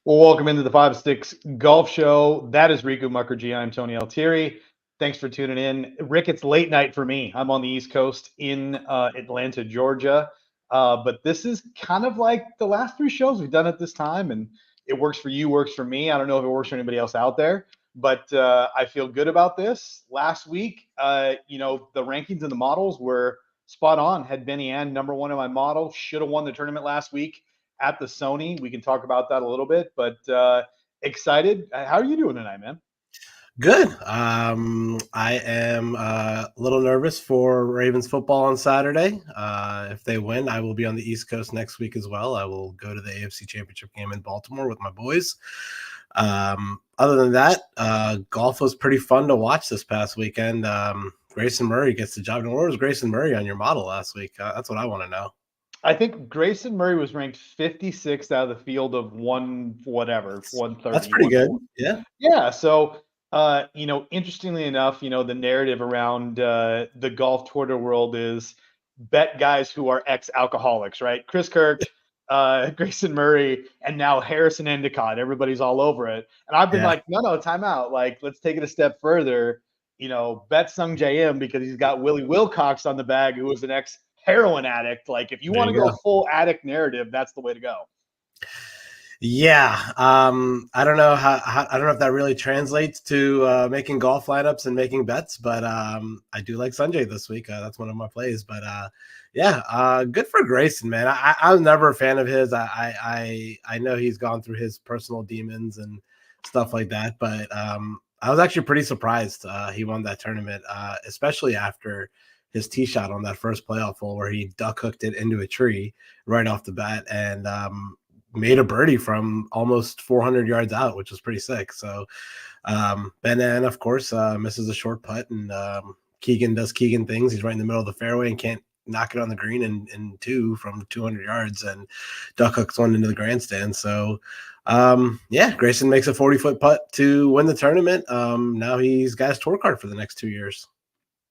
Well, welcome into the Five Sticks Golf Show. That is Riku Mukherjee. I'm Tony Altieri. Thanks for tuning in. Rick, it's late night for me. I'm on the East Coast in Atlanta, Georgia. But this is kind of like the last three shows we've done at this time, and it works for you, works for me. I don't know if it works for anybody else out there, but I feel good about this. Last week, the rankings and the models were spot on. Had Benny Ann number one in my model. Should have won the tournament last week at the Sony. We can talk about that a little bit, but excited. How are you doing tonight, man? Good. I am a little nervous for Ravens football on Saturday. If they win, I will be on the East Coast next week as well. I will go to the AFC Championship game in Baltimore with my boys. Other than that, golf was pretty fun to watch this past weekend. Grayson Murray gets the job. And where was Grayson Murray on your model last week? That's what I want to know. I think Grayson Murray was ranked 56th out of the field of 130. That's pretty good. Yeah. Yeah. So, interestingly enough, the narrative around the golf Twitter world is bet guys who are ex-alcoholics, right? Chris Kirk, Grayson Murray, and now Harrison Endicott. Everybody's all over it. And I've been Yeah. like, no, time out. Like, let's take it a step further. Bet Sung J.M. because he's got Willie Wilcox on the bag, who was an ex-heroin addict. Like, if you There want to you go go. full addict narrative, that's the way to go. Yeah, I don't know how I don't know if that really translates to making golf lineups and making bets, but I do like Sanjay this week. That's one of my plays. But good for Grayson, man. I'm never a fan of his. I know he's gone through his personal demons and stuff like that, but I was actually pretty surprised he won that tournament, especially after his tee shot on that first playoff hole where he duck hooked it into a tree right off the bat and made a birdie from almost 400 yards out, which was pretty sick. So Ben Ann, of course, misses a short putt, and Keegan does Keegan things. He's right in the middle of the fairway and can't knock it on the green in two from 200 yards, and duck hooks one into the grandstand. So Grayson makes a 40-foot putt to win the tournament. Now he's got his tour card for the next 2 years.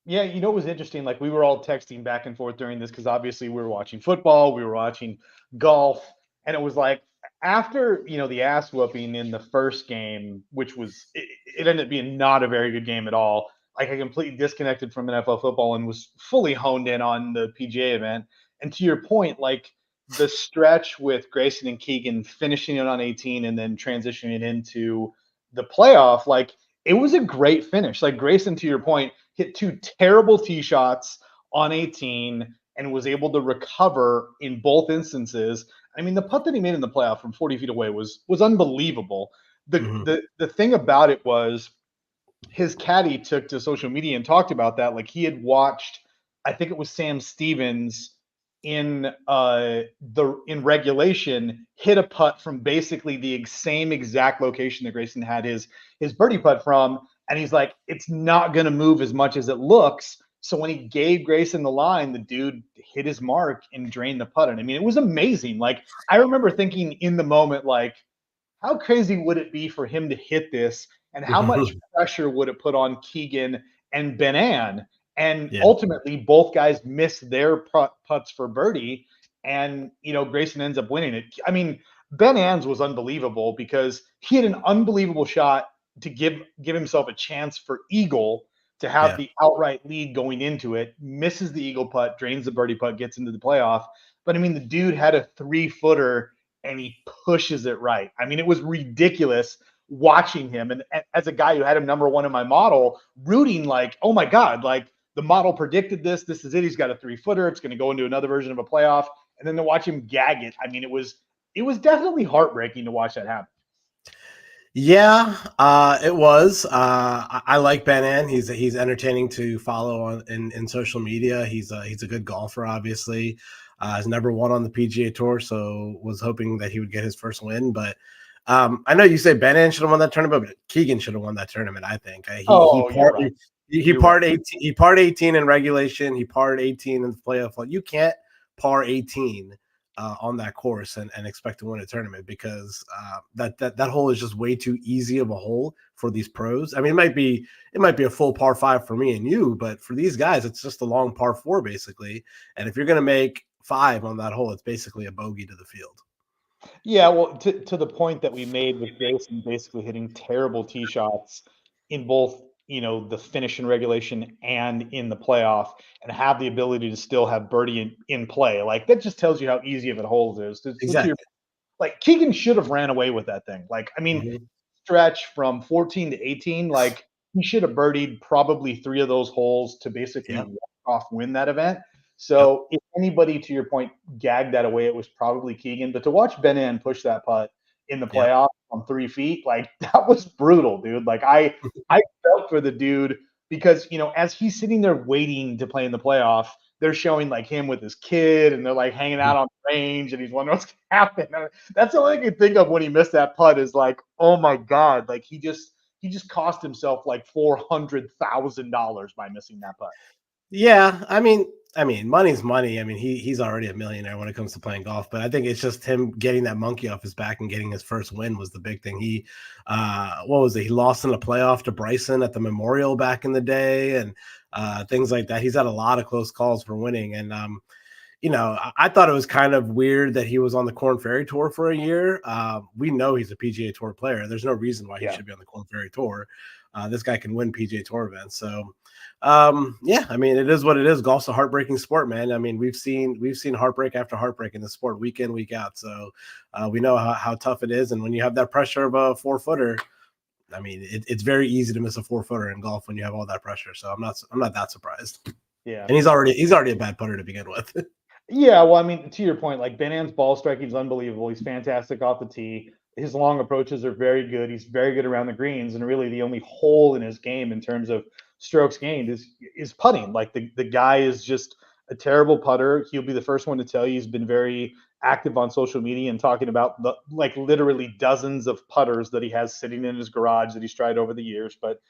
Yeah, it was interesting. Like, we were all texting back and forth during this because obviously we were watching football, we were watching golf, and it was like after the ass whooping in the first game, which was it ended up being not a very good game at all. Like, I completely disconnected from NFL football and was fully honed in on the PGA event. And to your point, like the stretch with Grayson and Keegan finishing it on 18 and then transitioning it into the playoff, like it was a great finish. Like Grayson, to your point, hit two terrible tee shots on 18 and was able to recover in both instances. I mean, the putt that he made in the playoff from 40 feet away was unbelievable. The thing about it was his caddy took to social media and talked about that. Like, he had watched, I think it was Sam Stevens in regulation hit a putt from basically the same exact location that Grayson had his birdie putt from, and he's like, it's not going to move as much as it looks. So when he gave Grayson the line, the dude hit his mark and drained the putt. And I mean, it was amazing. Like, I remember thinking in the moment, like, how crazy would it be for him to hit this, and how much pressure would it put on Keegan and Ben Ann? And Yeah. ultimately, both guys missed their putts for birdie, and Grayson ends up winning it. I mean, Ben Ann's was unbelievable because he had an unbelievable shot to give himself a chance for eagle to have Yeah. the outright lead going into it. Misses the eagle putt, drains the birdie putt, gets into the playoff. But I mean, the dude had a 3-footer and he pushes it right. I mean, it was ridiculous watching him. And as a guy who had him number one in my model, rooting like, oh my God, like the model predicted this. This is it. He's got a 3-footer. It's going to go into another version of a playoff. And then to watch him gag it. I mean, it was definitely heartbreaking to watch that happen. Yeah, it was. I like Ben Ann. He's entertaining to follow on in social media. He's a good golfer, obviously. He's number one on the PGA Tour, so was hoping that he would get his first win. But I know you say Ben Ann should have won that tournament, but Keegan should have won that tournament. I think You're right. He parred 18. He parred 18 in regulation. He parred 18 in the playoff. You can't par 18 on that course and expect to win a tournament because that hole is just way too easy of a hole for these pros. I mean, it might be a full par 5 for me and you, but for these guys, it's just a long par 4 basically. And if you're going to make 5 on that hole, it's basically a bogey to the field. Yeah, well, to the point that we made with Grayson basically hitting terrible tee shots in both, the finish in regulation and in the playoff, and have the ability to still have birdie in play. Like that just tells you how easy of a hole it is. So to your, Exactly. like Keegan should have ran away with that thing. Like, I mean, Mhm. stretch from 14 to 18, like he should have birdied probably three of those holes to basically Yeah. walk off win that event. Yep. So if anybody, to your point, gagged that away, it was probably Keegan. But to watch Ben Ann push that putt in the Yeah. playoff on 3 feet, like that was brutal, dude. Like I felt for the dude because as he's sitting there waiting to play in the playoff, they're showing like him with his kid and they're like hanging out on the range and he's wondering what's gonna happen. That's the only thing I can think of when he missed that putt is like, oh my god, like he just cost himself like $400,000 by missing that putt. Yeah, I mean, money's money. I mean, he's already a millionaire when it comes to playing golf, but I think it's just him getting that monkey off his back and getting his first win was the big thing. What was it? He lost in the playoff to Bryson at the Memorial back in the day, and things like that. He's had a lot of close calls for winning, and I thought it was kind of weird that he was on the Corn Ferry Tour for a year. We know he's a PGA Tour player. There's no reason why he Yeah. should be on the Corn Ferry Tour. This guy can win PGA Tour events. So, yeah, I mean, it is what it is. Golf's a heartbreaking sport, man. I mean, we've seen heartbreak after heartbreak in the sport week in, week out. So we know how tough it is. And when you have that pressure of a 4-footer, I mean, it's very easy to miss a 4-footer in golf when you have all that pressure. So I'm not that surprised. Yeah. And he's already a bad putter to begin with. Yeah, well, I mean, to your point, like Ben Ann's ball striking is unbelievable. He's fantastic off the tee. His long approaches are very good. He's very good around the greens, and really the only hole in his game in terms of strokes gained is putting. Like the guy is just a terrible putter. He'll be the first one to tell you he's been very active on social media and talking about the like literally dozens of putters that he has sitting in his garage that he's tried over the years. But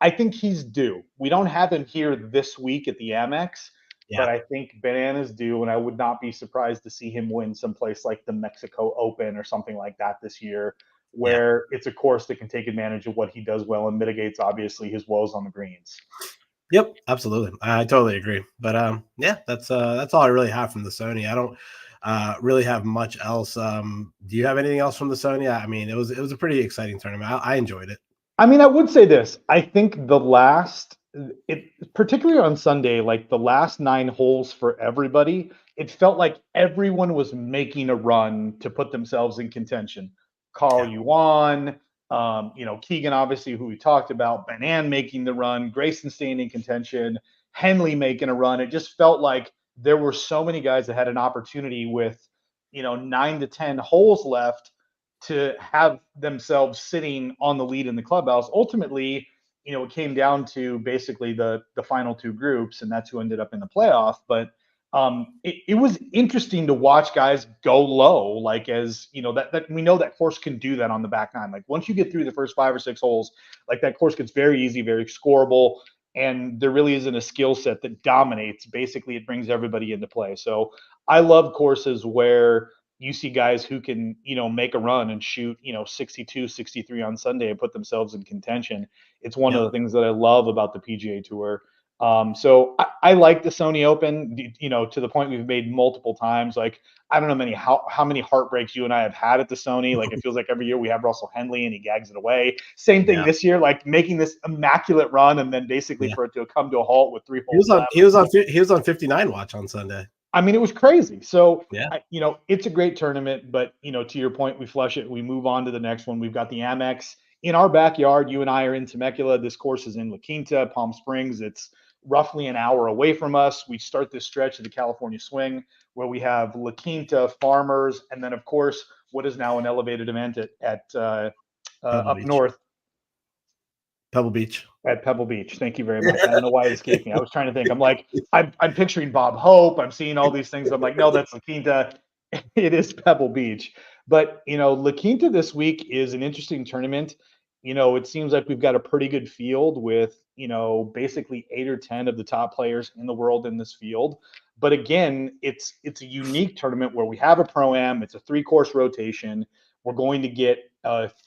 I think he's due. We don't have him here this week at the Amex, Yeah. but I think Bananas due, and I would not be surprised to see him win someplace like the Mexico Open or something like that this year, Yeah. where it's a course that can take advantage of what he does well and mitigates obviously his woes on the greens. Yep, absolutely. I totally agree. But yeah, that's all I really have from the Sony. I don't really have much else. Do you have anything else from the Sony? I mean, it was a pretty exciting tournament. I enjoyed it. I mean, I would say this. I think it particularly on Sunday, like the last 9 holes for everybody, it felt like everyone was making a run to put themselves in contention. Carl Yeah. Yuan, Keegan, obviously, who we talked about, Benan making the run, Grayson staying in contention, Henley making a run. It just felt like there were so many guys that had an opportunity with, 9 to 10 holes left to have themselves sitting on the lead in the clubhouse. Ultimately, it came down to basically the final two groups, and that's who ended up in the playoff. But it was interesting to watch guys go low, like as that we know that course can do that on the back nine. Like once you get through the first 5 or 6 holes, like that course gets very easy, very scoreable, and there really isn't a skill set that dominates. Basically, it brings everybody into play. So I love courses where you see guys who can, make a run and shoot, 62, 63 on Sunday and put themselves in contention. It's one of Yep. the things that I love about the PGA Tour. So I like the Sony Open, to the point we've made multiple times. Like I don't know how many heartbreaks you and I have had at the Sony. Like it feels like every year we have Russell Henley and he gags it away. Same thing Yeah. this year, like making this immaculate run and then basically Yeah. for it to come to a halt with 3 He holes was on left. he was on 59 watch on Sunday. I mean, it was crazy. So, Yeah. it's a great tournament, but to your point, we flush it. We move on to the next one. We've got the Amex in our backyard. You and I are in Temecula. This course is in La Quinta, Palm Springs. It's roughly an hour away from us. We start this stretch of the California Swing where we have La Quinta, Farmers, and then of course what is now an elevated event at Pebble up Beach. north Pebble Beach. at Pebble Beach. Thank you very much. I don't know why it escaped me. I was trying to think. I'm like, I'm picturing Bob Hope. I'm seeing all these things. I'm like, no, that's La Quinta. It is Pebble Beach. But, La Quinta this week is an interesting tournament. It seems like we've got a pretty good field with, basically 8 or 10 of the top players in the world in this field. But again, it's a unique tournament where we have a pro-am. It's a 3-course rotation. We're going to get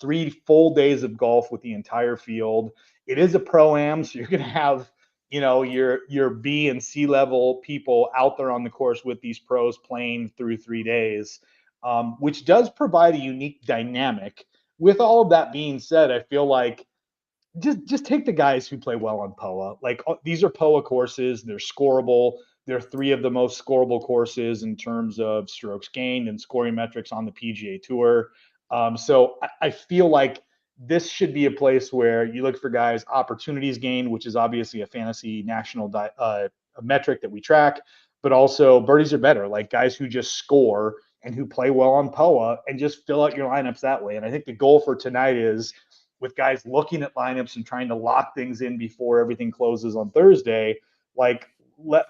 3 full days of golf with the entire field. It is a pro-am, so you're going to have your B and C level people out there on the course with these pros playing through 3 days. which does provide a unique dynamic. With all of that being said, I feel like just take the guys who play well on POA. Like these are POA courses, they're scoreable. They're three of the most scoreable courses in terms of strokes gained and scoring metrics on the PGA Tour. So I feel like this should be a place where you look for guys opportunities gained, which is obviously a fantasy national a metric that we track, but also birdies are better, like guys who just score and who play well on POA and just fill out your lineups that way. And I think the goal for tonight is with guys looking at lineups and trying to lock things in before everything closes on Thursday, like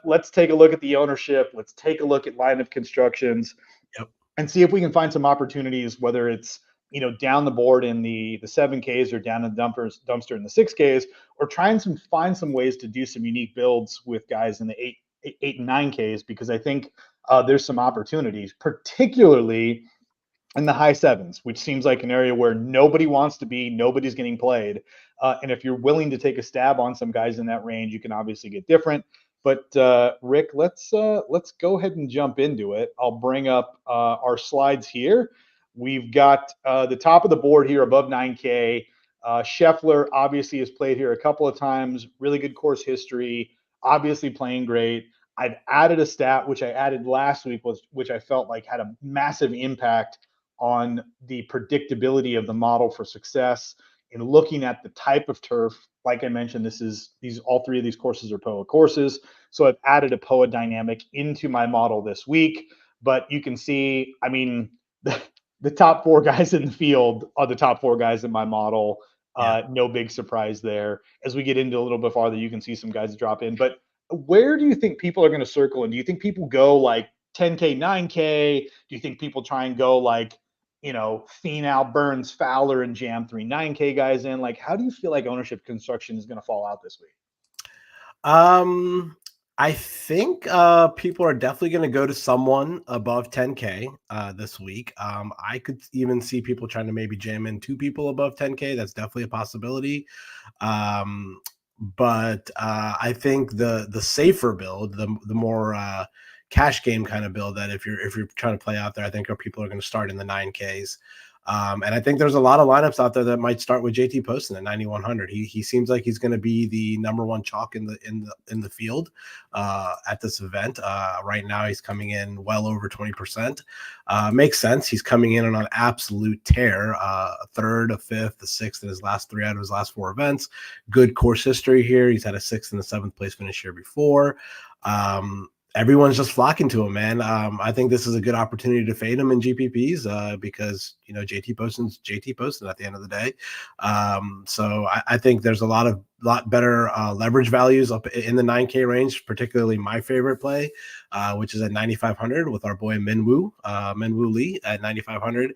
let's take a look at the ownership. Let's take a look at lineup constructions. Yep. And see if we can find some opportunities, whether it's down the board in the 7Ks or down in the dumpster in the 6Ks, or try and find some ways to do some unique builds with guys in the 8 and 9Ks, because I think there's some opportunities, particularly in the high sevens, which seems like an area where nobody wants to be, nobody's getting played. And if you're willing to take a stab on some guys in that range, you can obviously get different. But Rick, let's go ahead and jump into it. I'll bring up our slides here. We've got the top of the board here above 9K. Scheffler obviously has played here a couple of times. Really good course history. Obviously playing great. I've added a stat which I added last week, which I felt like had a massive impact on the predictability of the model for success in looking at the type of turf. Like I mentioned, all three of these courses are POA courses. So I've added a POA dynamic into my model this week. But you can see, I mean, the top four guys in the field are the top four guys in my model. No big surprise there. As we get into a little bit farther, you can see some guys drop in. But where do you think people are going to circle? And do you think people go like 10K, 9K? Do you think people try and go like, Finau, Burns, Fowler, and jam 3 9K guys in? Like, how do you feel like ownership construction is going to fall out this week? I think people are definitely going to go to someone above 10K this week. I could even see people trying to maybe jam in 2 people above 10K. That's definitely a possibility. But I think the safer build, the more cash game kind of build, that if you're trying to play out there, I think people are going to start in the 9Ks. And I think there's a lot of lineups out there that might start with JT Poston at 9,100. He seems like he's going to be the number one chalk in the field at this event. Right now, he's coming in well over 20%. Makes sense. He's coming in on an absolute tear. A third, a fifth, a sixth in his last 3 out of his last 4 events. Good course history here. He's had a 6th and a 7th place finish here before. Everyone's just flocking to him, man. I think this is a good opportunity to fade him in GPPs because, JT Poston's JT Poston at the end of the day. So I think there's a lot better leverage values up in the 9K range, particularly my favorite play, which is at 9,500 with our boy Minwoo Lee at 9,500.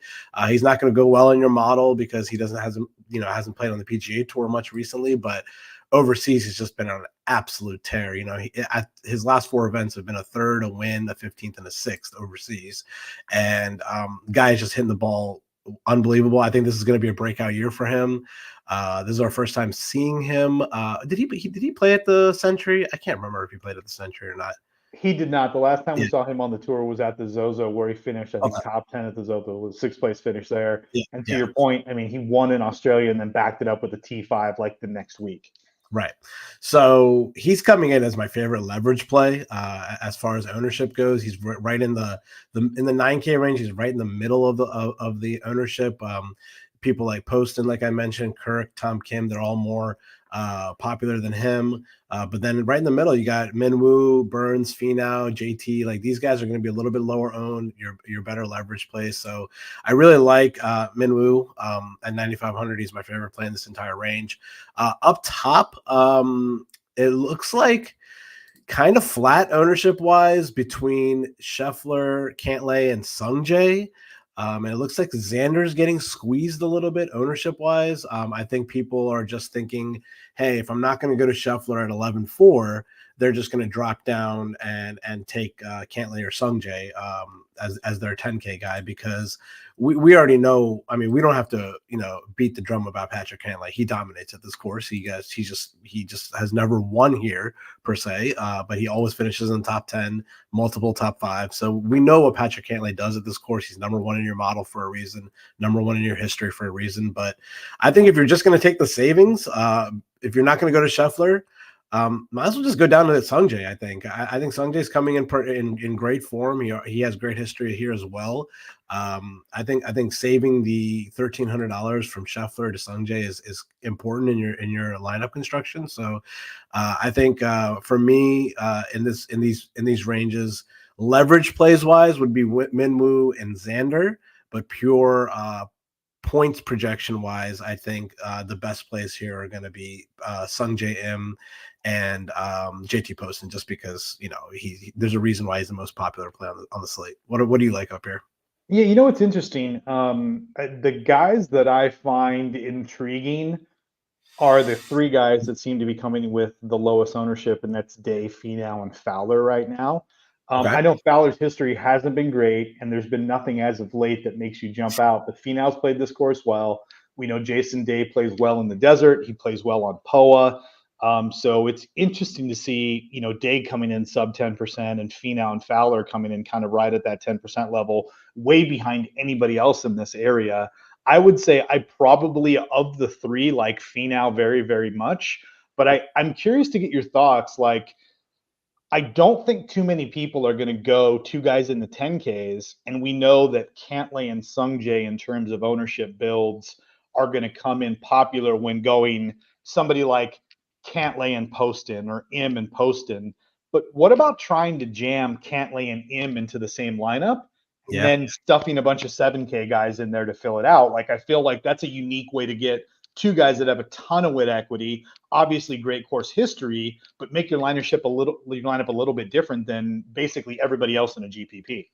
He's not going to go well in your model because he hasn't played on the PGA Tour much recently, but overseas, he's just been on an absolute tear. His last 4 events have been a 3rd, a win, a 15th, and a 6th overseas. And guy is just hitting the ball unbelievable. I think this is going to be a breakout year for him. This is our first time seeing him. Did he play at the Century? I can't remember if he played at the Century or not. He did not. The last time we saw him on the tour was at the Zozo, where he finished, I think, top 10 at the Zozo. It was 6th place finish there. Yeah. And to your point, I mean, he won in Australia and then backed it up with a T5 like the next week. Right. So he's coming in as my favorite leverage play as far as ownership goes. He's right in the 9K range. He's right in the middle of the ownership. People like Poston, like I mentioned, Kirk, Tom Kim, they're all more popular than him. But then right in the middle, you got Minwoo, Burns, Finau, JT. Like these guys are going to be a little bit lower owned. Your better leverage play. So I really like Minwoo at 9,500. He's my favorite play in this entire range. Up top, it looks like kind of flat ownership wise between Scheffler, Cantlay, and Sungjae. And it looks like Xander's getting squeezed a little bit ownership-wise. I think people are just thinking, hey, if I'm not going to go to Scheffler at 11.4, they're just going to drop down and take Cantlay or Sungjae as their 10K guy, because we already know. I mean, we don't have to beat the drum about Patrick Cantlay. He dominates at this course. He just has never won here per se, but he always finishes in top 10, multiple top 5. So we know what Patrick Cantlay does at this course. He's number 1 in your model for a reason, number 1 in your history for a reason. But I think if you're just going to take the savings, if you're not going to go to Scheffler, might as well just go down to Sungjae. I think Sungjae's coming in great form. He has great history here as well. I think saving the $1,300 from Scheffler to Sungjae is important in your lineup construction. So I think for me in these ranges, leverage plays wise would be Minwoo and Xander, but pure points projection wise, I think the best plays here are going to be Sungjae M and JT Poston, just because there's a reason why he's the most popular play on the slate. What do you like up here? Yeah, you know what's interesting? The guys that I find intriguing are the 3 guys that seem to be coming with the lowest ownership, and that's Day, Finau, and Fowler right now. Okay. I know Fowler's history hasn't been great, and there's been nothing as of late that makes you jump out. But Finau's played this course well. We know Jason Day plays well in the desert. He plays well on POA. So it's interesting to see, Day coming in sub 10% and Finau and Fowler coming in kind of right at that 10% level, way behind anybody else in this area. I would say I probably, of the 3, like Finau very, very much. But I'm curious to get your thoughts. Like, I don't think too many people are going to go 2 guys in the 10Ks. And we know that Cantlay and Sungjae, in terms of ownership builds, are going to come in popular when going somebody like Cantlay and Poston or M and Poston. But what about trying to jam Cantlay and M into the same lineup and Yeah. then stuffing a bunch of 7K guys in there to fill it out? Like, I feel like that's a unique way to get 2 guys that have a ton of wit equity, obviously great course history, but make your lineup a little bit different than basically everybody else in a GPP.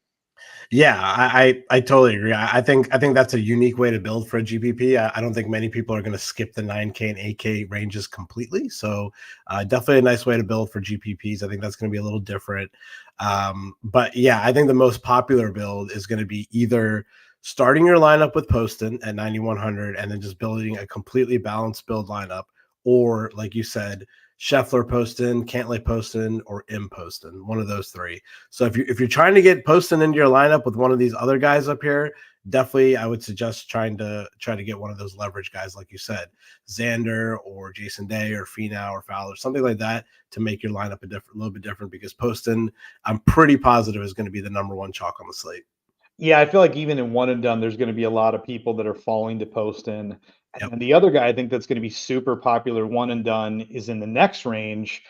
Yeah, I totally agree. I think that's a unique way to build for a GPP. I don't think many people are going to skip the 9K and 8K ranges completely. So definitely a nice way to build for GPPs. I think that's going to be a little different. But yeah, I think the most popular build is going to be either starting your lineup with Poston at 9,100 and then just building a completely balanced build lineup, or like you said, Scheffler Poston, Cantlay Poston, or M Poston, one of those 3. So if you're trying to get Poston into your lineup with one of these other guys up here, definitely I would suggest trying to get one of those leverage guys, like you said, Xander or Jason Day or Finau or Fowler, something like that, to make your lineup a little bit different, because Poston, I'm pretty positive, is going to be the number 1 chalk on the slate. Yeah, I feel like even in one and done, there's going to be a lot of people that are falling to Poston. And Yep. then the other guy I think that's going to be super popular one and done is in the next range.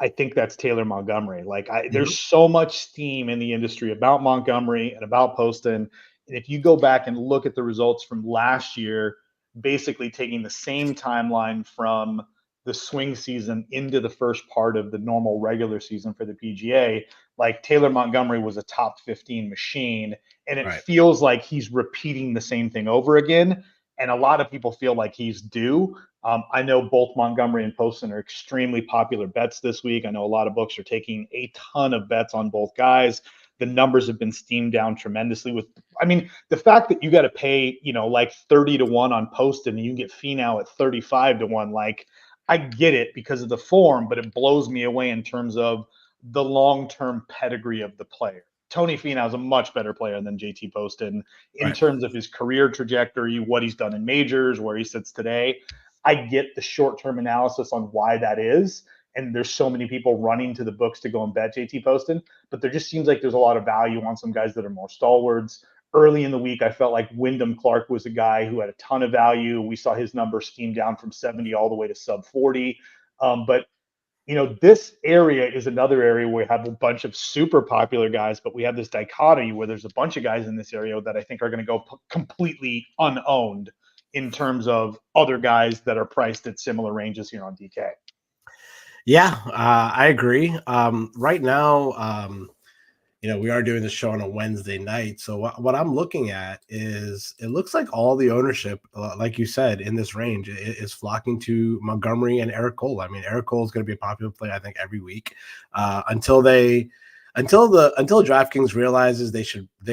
I think that's Taylor Montgomery. Like, Mhm. there's so much steam in the industry about Montgomery and about Poston. And if you go back and look at the results from last year, basically taking the same timeline from the swing season into the first part of the normal regular season for the PGA, like Taylor Montgomery was a top 15 machine, and it Right. feels like he's repeating the same thing over again. And a lot of people feel like he's due. I know both Montgomery and Poston are extremely popular bets this week. I know a lot of books are taking a ton of bets on both guys. The numbers have been steamed down tremendously. The fact that you got to pay, like 30 to 1 on Poston and you get Finau at 35 to 1, like, I get it because of the form, but it blows me away in terms of the long-term pedigree of the player. Tony Finau is a much better player than JT Poston in Right. terms of his career trajectory, what he's done in majors, where he sits today. I get the short-term analysis on why that is. And there's so many people running to the books to go and bet JT Poston, but there just seems like there's a lot of value on some guys that are more stalwarts. Early in the week, I felt like Wyndham Clark was a guy who had a ton of value. We saw his numbers steam down from 70 all the way to sub 40. But this area is another area where we have a bunch of super popular guys, but we have this dichotomy where there's a bunch of guys in this area that I think are going to go completely unowned in terms of other guys that are priced at similar ranges here on DK. Yeah, I agree. Right now, we are doing the show on a Wednesday night. So what I'm looking at is it looks like all the ownership, like you said, in this range is flocking to Montgomery and Eric Cole. I mean, Eric Cole is going to be a popular play, I think, every week until DraftKings realizes they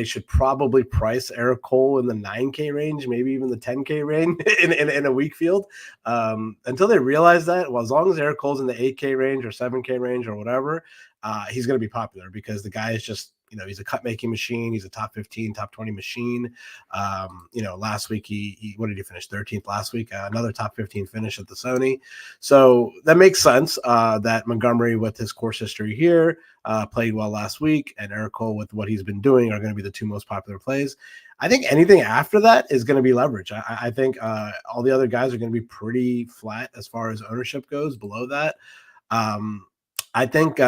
should probably price Eric Cole in the 9K range, maybe even the 10K range in a weak field. Until they realize that, well, as long as Eric Cole's in the 8K range or 7K range or whatever, he's going to be popular because the guy is just, he's a cut making machine. He's a top 15, top 20 machine. Last week, what did he finish? 13th last week, another top 15 finish at the Sony. So that makes sense that Montgomery, with his course history here, played well last week, and Eric Cole with what he's been doing are going to be the two most popular plays. I think anything after that is going to be leverage. I think all the other guys are going to be pretty flat as far as ownership goes below that. I think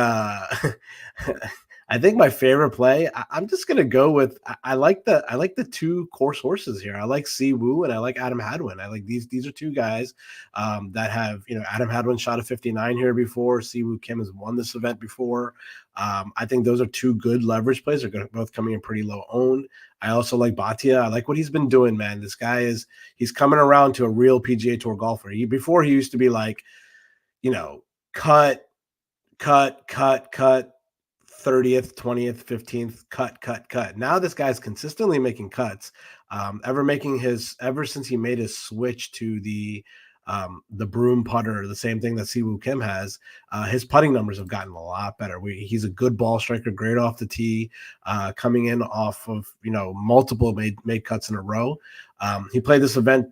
I think my favorite play, I'm just gonna go with I like the two course horses here. I like Si Woo and I like Adam Hadwin. I like these are two guys that have, Adam Hadwin shot a 59 here before. Si Woo Kim has won this event before. I think those are two good leverage plays. They're both coming in pretty low owned. I also like Bhatia. I like what he's been doing, man. This guy he's coming around to a real PGA Tour golfer. Before he used to be like, cut 30th, 20th, 15th, cut. Now this guy's consistently making cuts. Ever since he made his switch to the broom putter, the same thing that Siwoo Kim has, his putting numbers have gotten a lot better. He's a good ball striker, great off the tee, coming in off of multiple made cuts in a row. He played this event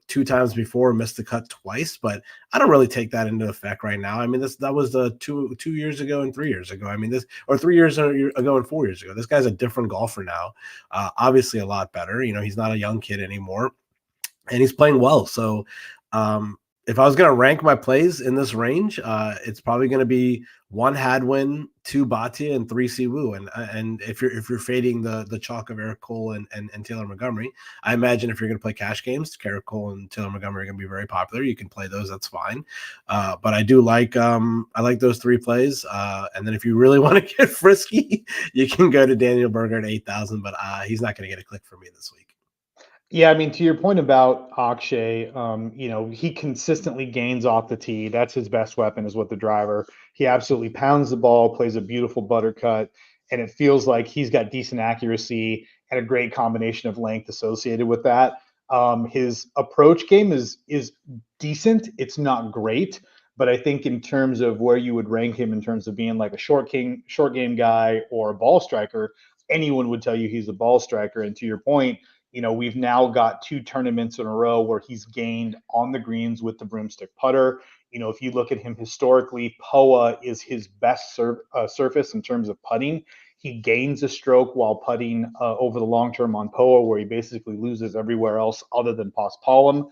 2 times before, missed the cut twice, but I don't really take that into effect right now. I mean, that was the 2 years ago and 3 years ago. I mean, 3 years ago and 4 years ago. This guy's a different golfer now, obviously a lot better. He's not a young kid anymore, and he's playing well. So if I was going to rank my plays in this range, it's probably going to be 1 Hadwin, 2 Bhatia, and 3 Siwoo. And if you're fading the chalk of Eric Cole and Taylor Montgomery, I imagine if you're going to play cash games, Eric Cole and Taylor Montgomery are going to be very popular. You can play those, that's fine. But I do like I like those 3 plays. And then if you really want to get frisky, you can go to Daniel Berger at 8,000. But he's not going to get a click for me this week. Yeah, I mean, to your point about Akshay, he consistently gains off the tee. That's his best weapon, is with the driver. He absolutely pounds the ball, plays a beautiful buttercut, and it feels like he's got decent accuracy and a great combination of length associated with that. His approach game is decent. It's not great, but I think in terms of where you would rank him in terms of being like a short game guy or a ball striker, anyone would tell you he's a ball striker. And to your point, we've now got 2 tournaments in a row where he's gained on the greens with the broomstick putter. If you look at him historically, POA is his best surface in terms of putting. He gains a stroke while putting over the long term on POA, where he basically loses everywhere else other than Paspalum.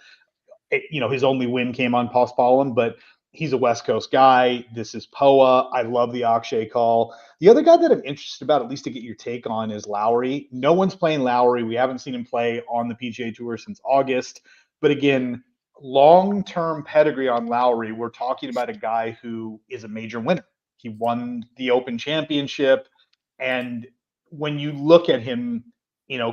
His only win came on Paspalum, but he's a West Coast guy. This is POA. I love the Akshay call. The other guy that I'm interested about, at least to get your take on, is Lowry. No one's playing Lowry. We haven't seen him play on the PGA Tour since August. But again, long-term pedigree on Lowry. We're talking about a guy who is a major winner. He won the Open Championship. And when you look at him,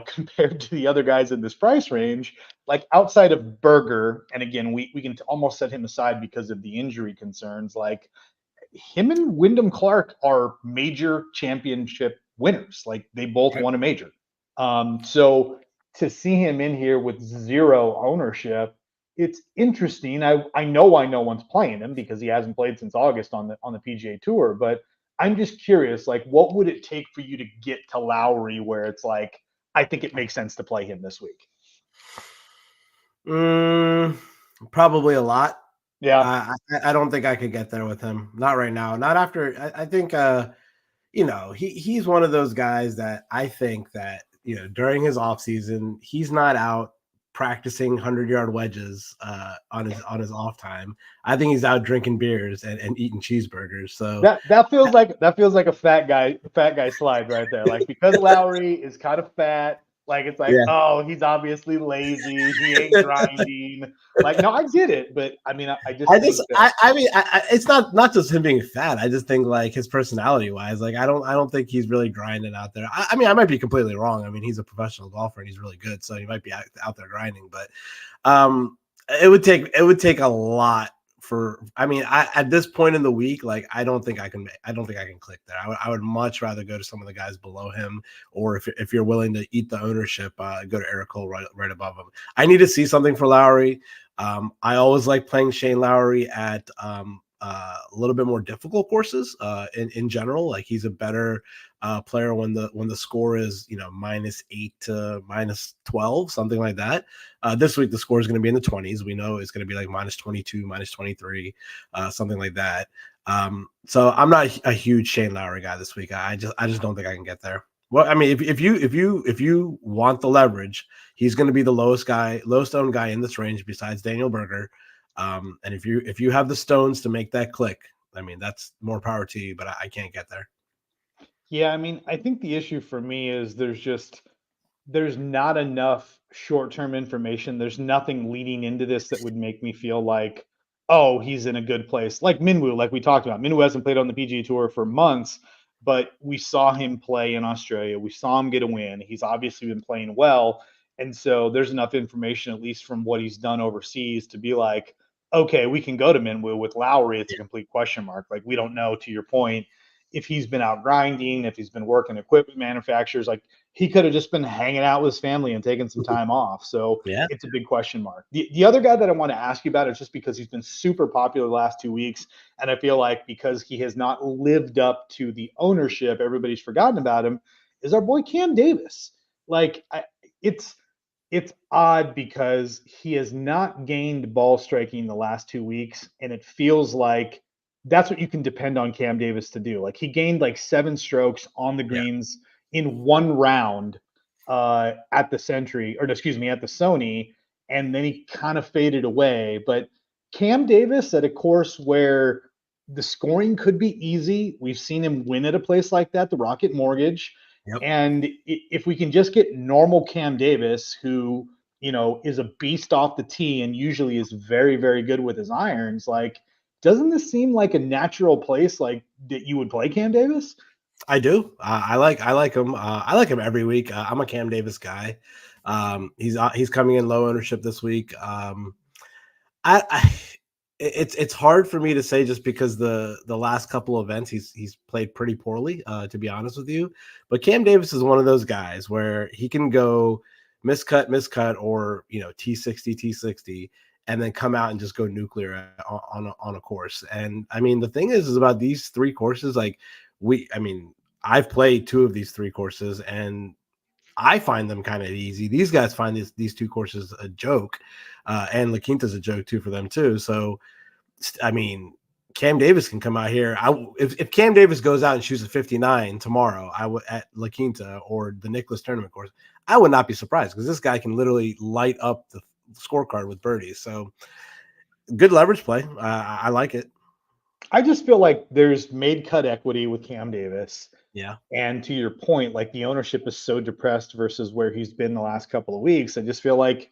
compared to the other guys in this price range, like outside of Berger, and again, we can almost set him aside because of the injury concerns, like him and Wyndham Clark are major championship winners. Like they both won a major. So to see him in here with 0 ownership, it's interesting. I know why no one's playing him, because he hasn't played since August on the PGA Tour, but I'm just curious, like, what would it take for you to get to Lowry where it's like, I think it makes sense to play him this week? Probably a lot. Yeah. I don't think I could get there with him. Not right now. Not after. I think, he's one of those guys that I think that, during his off season, he's not out practicing 100-yard wedges on his off time. I think he's out drinking beers and eating cheeseburgers. So that feels like a fat guy slide right there. Like, because Lowry is kind of fat, Like it's like, Yeah. oh, he's obviously lazy. He ain't grinding. Like, no, I get it, but I mean, I just think that It's not just him being fat. I just think like his personality wise, like I don't think he's really grinding out there. I mean, I might be completely wrong. I mean, he's a professional golfer and he's really good, so he might be out there grinding. But um, it would take a lot for. I mean, at this point in the week, like I don't think I can click there. I would much rather go to some of the guys below him, or if you're willing to eat the ownership, go to Eric Cole right above him. I need to see something for Lowry. I always like playing Shane Lowry at a little bit more difficult courses in general. Like he's a better player when the score is -8 to -12, something like that. This week the score is going to be in the 20s. We know it's going to be like -22, -23, something like that. So I'm not a huge Shane Lowry guy this week. I just don't think I can get there. Well, I mean, if you want the leverage, he's going to be the lowest owned guy in this range besides Daniel Berger. And if you have the stones to make that click, I mean, that's more power to you. But I can't get there. yeah, I mean, I think the issue for me is there's not enough short-term information. There's nothing leading into this that would make me feel like, oh, he's in a good place. Like Minwoo, like we talked about. Minwoo hasn't played on the PGA Tour for months, but we saw him play in Australia. We saw him get a win. He's obviously been playing well. And so there's enough information, at least from what he's done overseas, to be like, okay, we can go to Minwoo. With Lowry, it's a complete question mark. Like we don't know, to your point, if he's been out grinding, if he's been working equipment manufacturers. Like he could have just been hanging out with his family and taking some time off. So Yeah. it's a big question mark. The other guy that I want to ask you about is just because he's been super popular the last 2 weeks. And I feel like because he has not lived up to the ownership, everybody's forgotten about him, is our boy Cam Davis. Like it's it's odd because he has not gained ball striking the last 2 weeks, and it feels like that's what you can depend on Cam Davis to do. Like he gained like 7 strokes on the Yeah. greens in one round at the Century, or excuse me, at the Sony, and then he kind of faded away. But Cam Davis at a course where the scoring could be easy, we've seen him win at a place like that, the Rocket Mortgage. Yep. And if we can just get normal Cam Davis, who is a beast off the tee and usually is very, very good with his irons, like doesn't this seem like a natural place like that you would play Cam Davis? I do. I like him. I like him every week. I'm a Cam Davis guy. He's coming in low ownership this week. I it's hard for me to say just because the last couple events he's played pretty poorly, to be honest with you. But Cam Davis is one of those guys where he can go miscut, or T60, and then come out and just go nuclear on a course. And I mean, the thing is about these three courses, like I mean, I've played two of these three courses and I find them kind of easy. These guys find these two courses a joke, and La Quinta's a joke too for them too. So, I mean, Cam Davis can come out here. If Cam Davis goes out and shoots a 59 tomorrow, I would at La Quinta or the Nicklaus tournament course, I would not be surprised because this guy can literally light up the scorecard with birdies. So, good leverage play. I like it. I just feel like there's made cut equity with Cam Davis. Yeah. And to your point, like the ownership is so depressed versus where he's been the last couple of weeks. I just feel like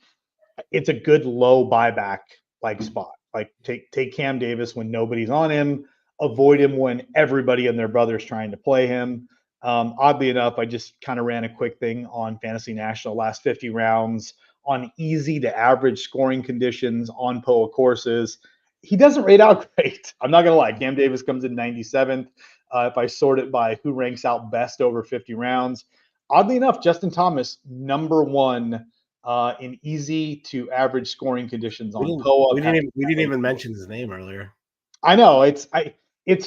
it's a good low buyback like spot. Like take Cam Davis when nobody's on him, avoid him when everybody and their brother's trying to play him. Oddly enough, I just kind of ran a quick thing on Fantasy National last 50 rounds on easy to average scoring conditions on POA courses. He doesn't rate out great. I'm not gonna lie. Cam Davis comes in 97th. If I sort it by who ranks out best over 50 rounds, oddly enough, Justin Thomas number one in easy to average scoring conditions on POA. We didn't even mention his name earlier. I know it's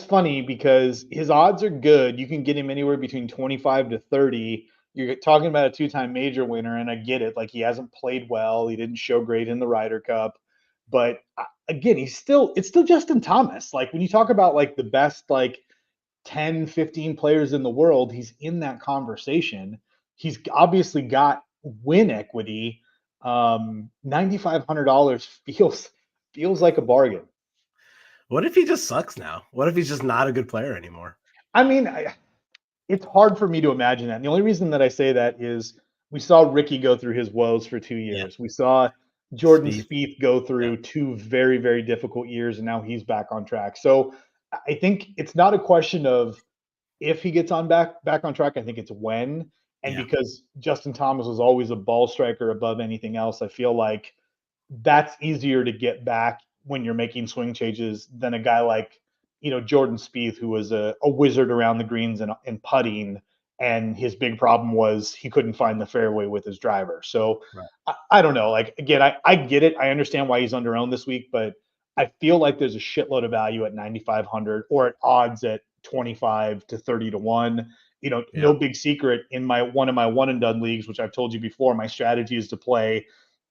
funny because his odds are good. You can get him anywhere between 25 to 30. You're talking about a two-time major winner, and I get it. Like he hasn't played well. He didn't show great in the Ryder Cup. But again, it's still Justin Thomas. Like when you talk about like the best like 10, 15 players in the world, he's in that conversation. He's obviously got win equity. $9,500 feels like a bargain. What if he just sucks now? What if he's just not a good player anymore? I mean, it's hard for me to imagine that. And the only reason that I say that is We saw Ricky go through his woes for 2 Yeah, years. We saw Jordan Speed. Spieth go Yeah, through 2 very, very difficult years, and now he's back on track. So I think it's not a question of if he gets on back on track. I think it's when. And yeah, because Justin Thomas was always a ball striker above anything else, I feel like that's easier to get back when you're making swing changes than a guy like, Jordan Spieth, who was a wizard around the greens and putting, and his big problem was he couldn't find the fairway with his driver. So right. I don't know. Like again, I get it. I understand why he's under owned this week, but I feel like there's a shitload of value at 9,500 or at odds at 25 to 30 to 1. Yeah. No big secret in my one of my one and done leagues, which I've told you before, my strategy is to play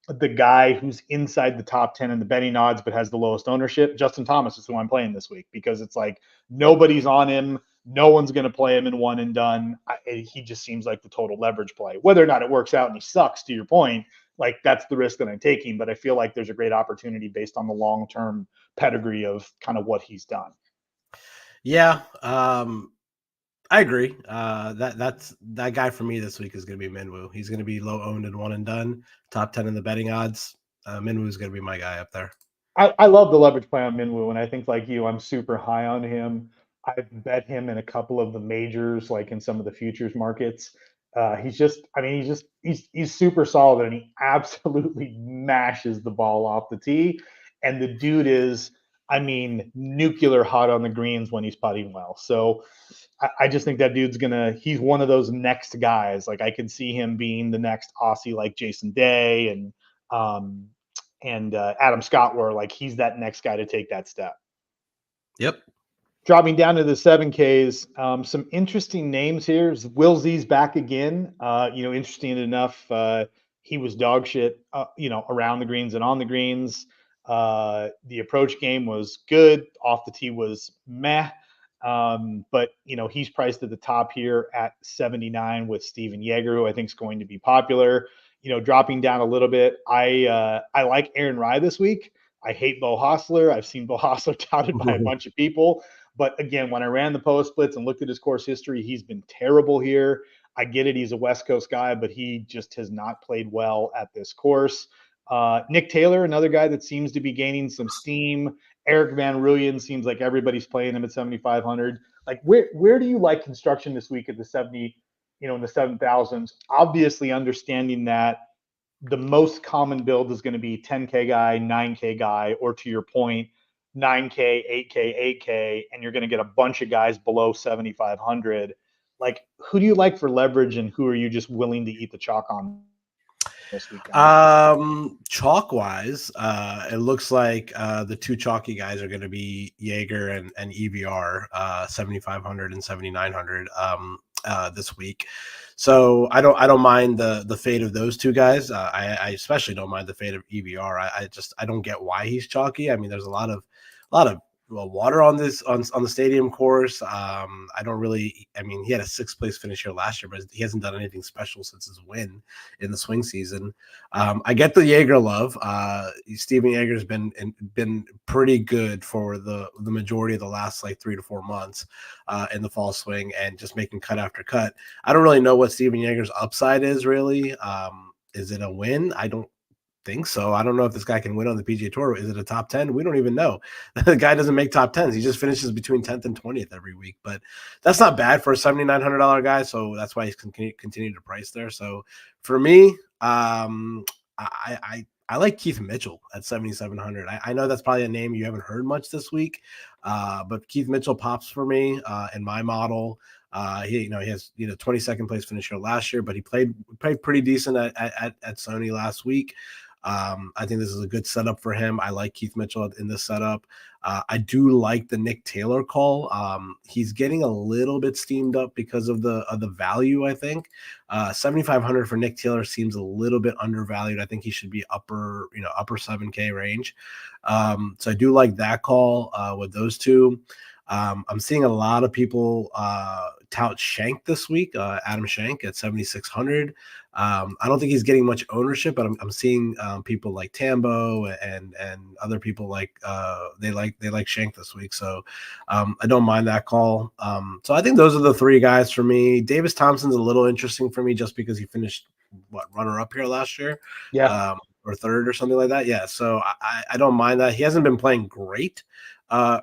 the guy who's inside the top 10 in the betting odds but has the lowest ownership. Justin Thomas is who I'm playing this week because it's like nobody's on him. No one's going to play him in one and done. He just seems like the total leverage play. Whether or not it works out and he sucks, to your point, like that's the risk that I'm taking. But I feel like there's a great opportunity based on the long term pedigree of kind of what he's done. Yeah, I agree. That guy for me this week is going to be Minwoo. He's going to be low owned and one and done, top 10 in the betting odds. Minwoo is going to be my guy up there. I love the leverage play on Minwoo, and I think like you, I'm super high on him. I've bet him in a couple of the majors, like in some of the futures markets. He's just, I mean, he's super solid, and he absolutely mashes the ball off the tee. And the dude is, I mean, nuclear hot on the greens when he's putting well. So I just think that dude's he's one of those next guys. Like I can see him being the next Aussie, like Jason Day um, and Adam Scott, were like he's that next guy to take that step. Yep. Dropping down to the 7Ks, some interesting names here. Will Z's back again. Interesting enough, he was dog shit, around the greens and on the greens. The approach game was good. Off the tee was meh. But he's priced at the top here at 79 with Steven Yeager, who I think is going to be popular. Dropping down a little bit. I like Aaron Rye this week. I hate Bo Hostler. I've seen Bo Hostler touted by a bunch of people. But again, when I ran the post splits and looked at his course history, he's been terrible here. I get it. He's a West Coast guy, but he just has not played well at this course. Nick Taylor, another guy that seems to be gaining some steam. Eric Van Rooyen seems like everybody's playing him at 7,500. Like, where do you like construction this week at the 70, in the 7,000s? Obviously, understanding that the most common build is going to be 10K guy, 9K guy, or to your point, 9K, 8K, 8K, and you're going to get a bunch of guys below 7,500. Like, who do you like for leverage, and who are you just willing to eat the chalk on this weekend? Chalk wise, it looks like the two chalky guys are going to be Jaeger and EVR, 7,500 and 7,900 this week. So I don't mind the fate of those two guys. I especially don't mind the fate of EVR. I don't get why he's chalky. I mean, there's a lot of water on the stadium course. I don't really. I mean, he had a sixth place finish here last year, but he hasn't done anything special since his win in the swing season. I get the Jaeger love. Steven Jaeger's been pretty good for the majority of the last like 3 to 4 months in the fall swing and just making cut after cut. I don't really know what Steven Jaeger's upside is really. Is it a win? I don't think so. I don't know if this guy can win on the PGA Tour. Is it a top 10? We don't even know. The guy doesn't make top 10s. He just finishes between 10th and 20th every week. But that's not bad for a $7,900 guy. So that's why he's continued to price there. So for me, I like Keith Mitchell at 7,700. I know that's probably a name you haven't heard much this week, but Keith Mitchell pops for me in my model. He has 22nd place finisher last year, but he played pretty decent at Sony last week. I think this is a good setup for him. I like Keith Mitchell in this setup. I do like the Nick Taylor call. He's getting a little bit steamed up because of the value. I think 7,500 for Nick Taylor seems a little bit undervalued. I think he should be upper 7K range. So I do like that call with those two. I'm seeing a lot of people tout Shank this week, Adam Shank at 7,600. I don't think he's getting much ownership, but I'm seeing people like Tambo and other people like they like Shank this week. So I don't mind that call. So I think those are the three guys for me. Davis Thompson's a little interesting for me just because he finished runner up here last year, Yeah. or third or something like that. Yeah, so I don't mind that. He hasn't been playing great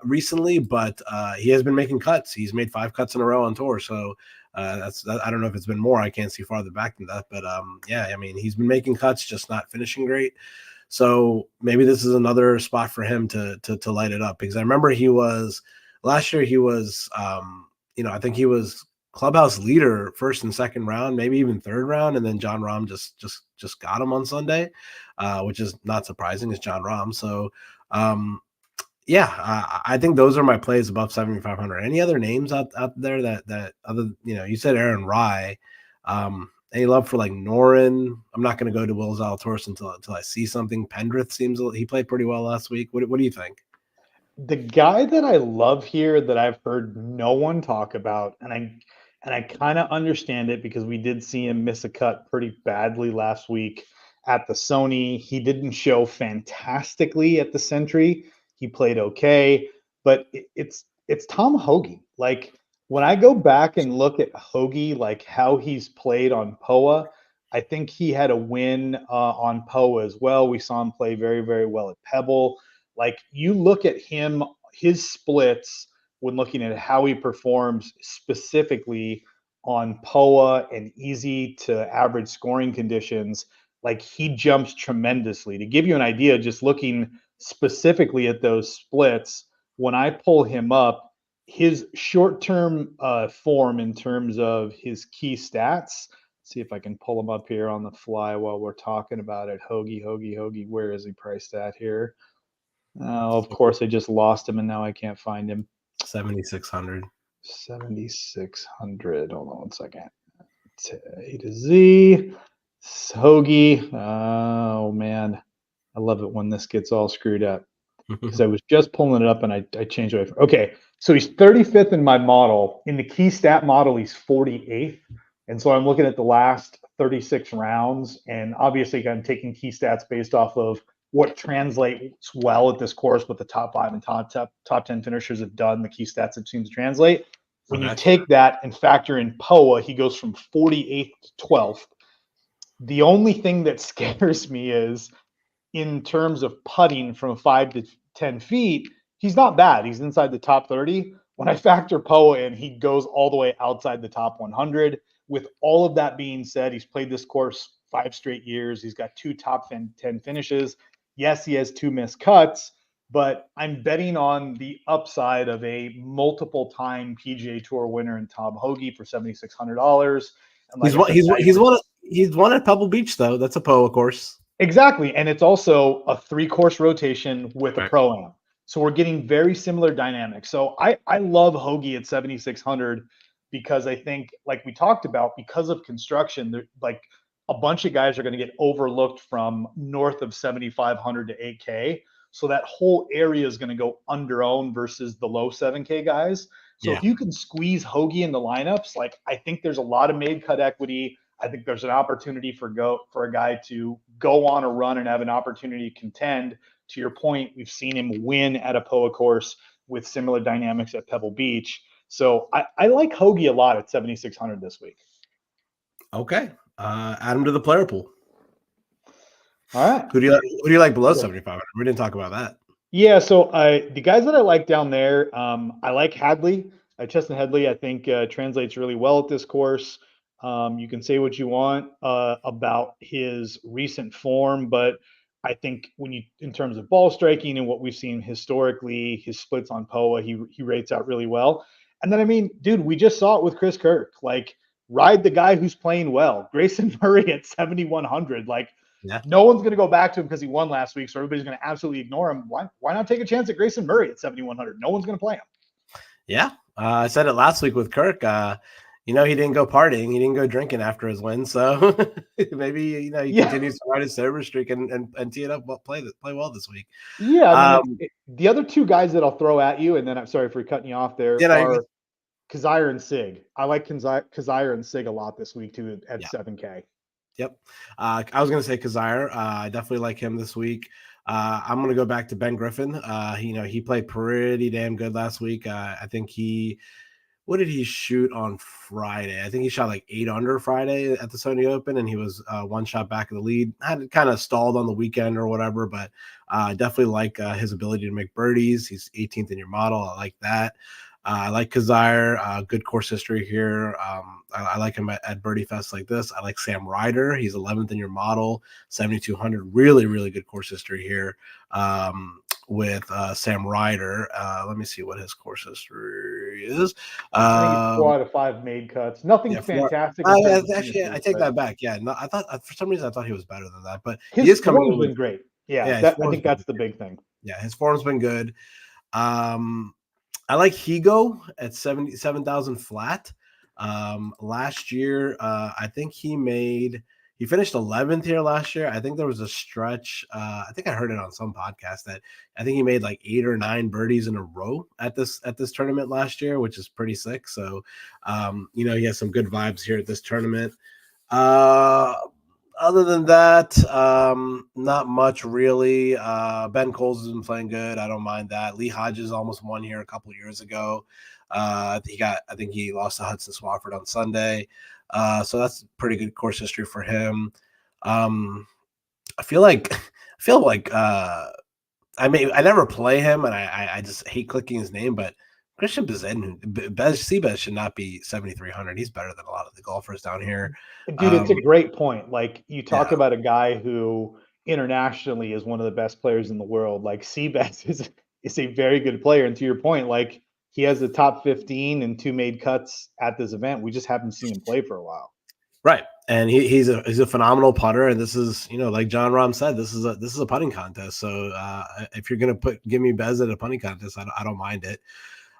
recently, but he has been making cuts. He's made 5 cuts in a row on tour, so I don't know if it's been more. I can't see farther back than that, but yeah, I mean, he's been making cuts, just not finishing great. So maybe this is another spot for him to light it up, because I remember he was last year. He was I think he was clubhouse leader first and second round, maybe even third round, and then John Rahm just got him on Sunday, which is not surprising. It's John Rahm, so yeah, I think those are my plays above 7,500. Any other names out there that other, you said Aaron Rye. Any love for like Norin? I'm not going to go to Will Zalatoris until I see something. Pendrith he played pretty well last week. What do you think? The guy that I love here that I've heard no one talk about, and I kind of understand it because we did see him miss a cut pretty badly last week at the Sony. He didn't show fantastically at the Century. He played okay, but it's Tom Hoagie. Like when I go back and look at Hoagie, like how he's played on POA, I think he had a win on POA as well. We saw him play very, very well at Pebble. Like you look at him, his splits when looking at how he performs specifically on POA and easy to average scoring conditions, like he jumps tremendously. To give you an idea, just looking specifically at those splits, when I pull him up, his short-term form in terms of his key stats. See if I can pull him up here on the fly while we're talking about it. Hoagie. Where is he priced at here? Oh, of course, I just lost him, and now I can't find him. 7,600. 7,600. Hold on one second. A to Z. Hoagie. Oh, man. I love it when this gets all screwed up because I was just pulling it up and I changed it. Okay. So he's 35th in my model. In the key stat model, he's 48th. And so I'm looking at the last 36 rounds. And obviously, I'm taking key stats based off of what translates well at this course, what the top 5 and top 10 finishers have done, the key stats have seemed to translate. When you take that and factor in POA, he goes from 48th to 12th. The only thing that scares me is in terms of putting from 5 to 10 feet, he's not bad. He's inside the top 30. When I factor POA in, he goes all the way outside the top 100. With all of that being said, he's played this course 5 straight years. He's got 2 top 10 finishes. Yes, he has 2 missed cuts, but I'm betting on the upside of a multiple time PGA Tour winner in Tom Hoagie for $7,600. And like he's won at Pebble Beach though. That's a POA course. Exactly. And it's also a 3-course rotation with a pro-am. So we're getting very similar dynamics. So I love Hoagie at 7,600 because I think, like we talked about, because of construction, like a bunch of guys are going to get overlooked from north of 7,500 to 8K. So that whole area is going to go under-owned versus the low 7K guys. So if you can squeeze Hoagie in the lineups, like I think there's a lot of made cut equity. I think there's an opportunity for a guy to go on a run and have an opportunity to contend. To your point, we've seen him win at a POA course with similar dynamics at Pebble Beach. So I like Hoagie a lot at 7,600 this week. Okay. Add him to the player pool. All right. Who do you like below 7,500? We didn't talk about that. Yeah, so the guys that I like down there, I like Hadley. Cheston Hadley, I think translates really well at this course. You can say what you want about his recent form, but I think in terms of ball striking and what we've seen historically, his splits on POA, he rates out really well. And then, I mean, dude, we just saw it with Chris Kirk. Like, ride the guy who's playing well. Grayson Murray at 7,100. Like, no one's going to go back to him because he won last week, so everybody's going to absolutely ignore him. Why not take a chance at Grayson Murray at 7,100? No one's going to play him. Yeah, I said it last week with Kirk. He didn't go partying. He didn't go drinking after his win. So maybe, he continues to ride his sober streak and tee it up, play well this week. Yeah. I mean, the other 2 guys that I'll throw at you, and then I'm sorry for cutting you off there, are Kazire and Sig. I like Kazire and Sig a lot this week too at 7K. Yep. I was going to say Kazire. I definitely like him this week. I'm going to go back to Ben Griffin. He played pretty damn good last week. I think he what did he shoot on Friday? I think he shot like 8 under Friday at the Sony Open, and he was one shot back of the lead. Had kind of stalled on the weekend or whatever, but definitely like his ability to make birdies. He's 18th in your model. I like that. I like Kazire, good course history here. I like him at Birdie Fest like this. I like Sam Ryder. He's 11th in your model, 7,200. Really, really good course history here with Sam Ryder. Let me see what his course history is. I think it's 4 out of 5 made cuts. Nothing fantastic. Actually, I take that back. Yeah, no, I thought for some reason I thought he was better than that, but his he is coming form's been great. Yeah, I think that's the big thing. Yeah, his form's been good. I like Higo at 77,000 flat. Last year, I think he finished 11th here last year. I think there was a stretch. I think I heard it on some podcast that I think he made like 8 or 9 birdies in a row at this tournament last year, which is pretty sick. So, he has some good vibes here at this tournament. Other than that, not much really. Ben Coles has been playing good. I don't mind that. Lee Hodges almost won here a couple years ago. I think he lost to Hudson Swafford on Sunday. So that's pretty good course history for him. I feel like I never play him, and I just hate clicking his name, but Christian Seabez should not be 7,300. He's better than a lot of the golfers down here. Dude, it's a great point. Like, you talk about a guy who internationally is one of the best players in the world. Like, Seabez is a very good player. And to your point, like, he has the top 15 and 2 made cuts at this event. We just haven't seen him play for a while. Right. And he's a phenomenal putter. And this is, like John Rahm said, this is a putting contest. So if you're going to give me Bez at a putting contest, I don't mind it.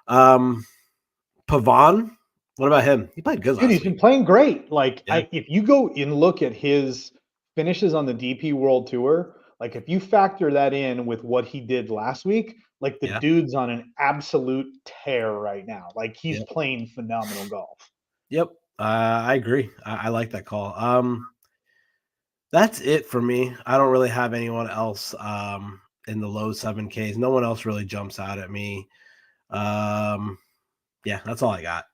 Pavon, what about him? He played good last week. He's been playing great. Like, if you go and look at his finishes on the DP World Tour, like if you factor that in with what he did last week, like the dude's on an absolute tear right now. Like, he's playing phenomenal golf. Yep. I agree. I like that call. That's it for me. I don't really have anyone else in the low 7Ks. No one else really jumps out at me. That's all I got.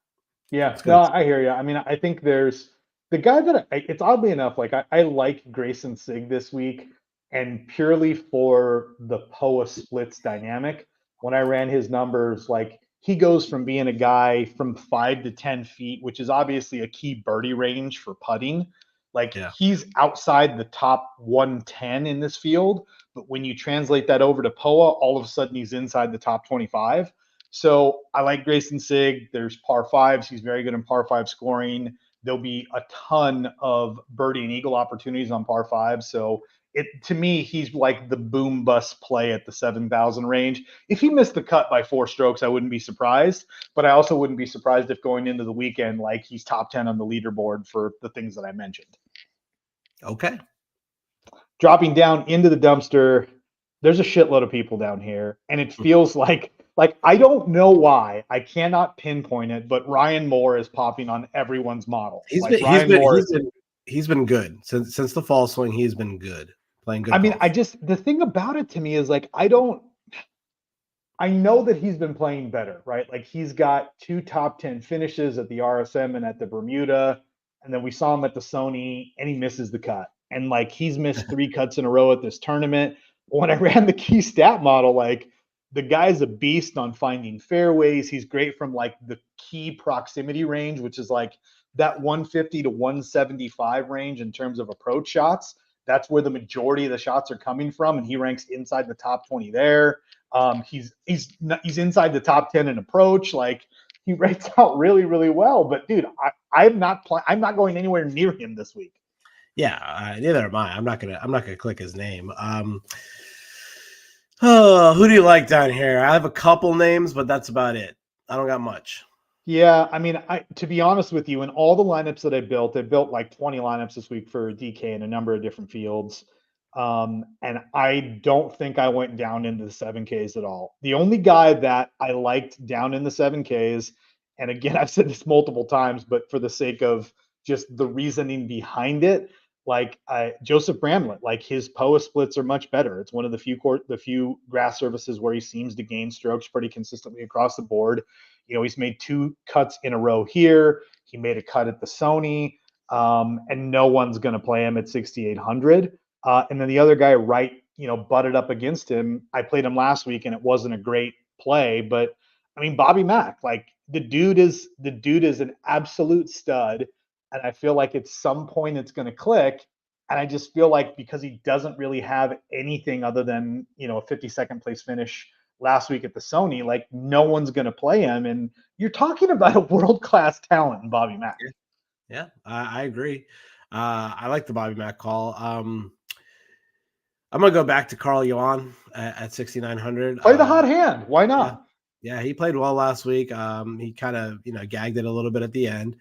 Yeah, no, I hear you. I mean, I think there's the guy that it's oddly enough, like I like Grayson Sigg this week, and purely for the POA splits dynamic. When I ran his numbers, like, he goes from being a guy from 5 to 10 feet, which is obviously a key birdie range for putting. Like, he's outside the top 110 in this field, but when you translate that over to POA, all of a sudden he's inside the top 25. So I like Grayson Sigg. There's par 5s. He's very good in par 5 scoring. There'll be a ton of birdie and eagle opportunities on par 5. So to me, he's like the boom bust play at the 7,000 range. If he missed the cut by 4 strokes, I wouldn't be surprised. But I also wouldn't be surprised if going into the weekend, like, he's top 10 on the leaderboard for the things that I mentioned. Okay. Dropping down into the dumpster, there's a shitload of people down here, and it feels like I don't know why. I cannot pinpoint it, but Ryan Moore is popping on everyone's model. He's been good since the fall swing. He's been good, playing good. I mean, the thing about it to me is, like, I know that he's been playing better, right? Like, he's got 2 top 10 finishes at the RSM and at the Bermuda, and then we saw him at the Sony, and he misses the cut. And, like, he's missed 3 cuts in a row at this tournament. When I ran the key stat model, like, the guy's a beast on finding fairways. He's great from, like, the key proximity range, which is like that 150 to 175 range in terms of approach shots. That's where the majority of the shots are coming from, and he ranks inside the top 20 there. He's inside the top 10 in approach. Like, he rates out really, really well. But dude, I'm not going anywhere near him this week. Yeah, neither am I. I'm not gonna click his name. Who do you like down here? I have a couple names, but that's about it. I don't got much. Yeah, I mean, to be honest with you, in all the lineups that I built like 20 lineups this week for DK in a number of different fields. And I don't think I went down into the 7Ks at all. The only guy that I liked down in the 7Ks, and again, I've said this multiple times, but for the sake of just the reasoning behind it, like Joseph Bramlett, like his POA splits are much better. It's one of the few grass surfaces where he seems to gain strokes pretty consistently across the board. He's made 2 cuts in a row here. He made a cut at the Sony, and no one's going to play him at 6,800. And then the other guy, Wright, butted up against him. I played him last week, and it wasn't a great play, but I mean, Bobby Mack, like the dude is an absolute stud, and I feel like at some point it's going to click. And I just feel like because he doesn't really have anything other than a 52nd place finish last week at the Sony, like no one's going to play him. And you're talking about a world class talent in Bobby Mack. Yeah, I agree. I like the Bobby Mack call. I'm gonna go back to Carl Yuan at 6,900. Play the hot hand. Why not? Yeah, he played well last week. He kind of gagged it a little bit at the end.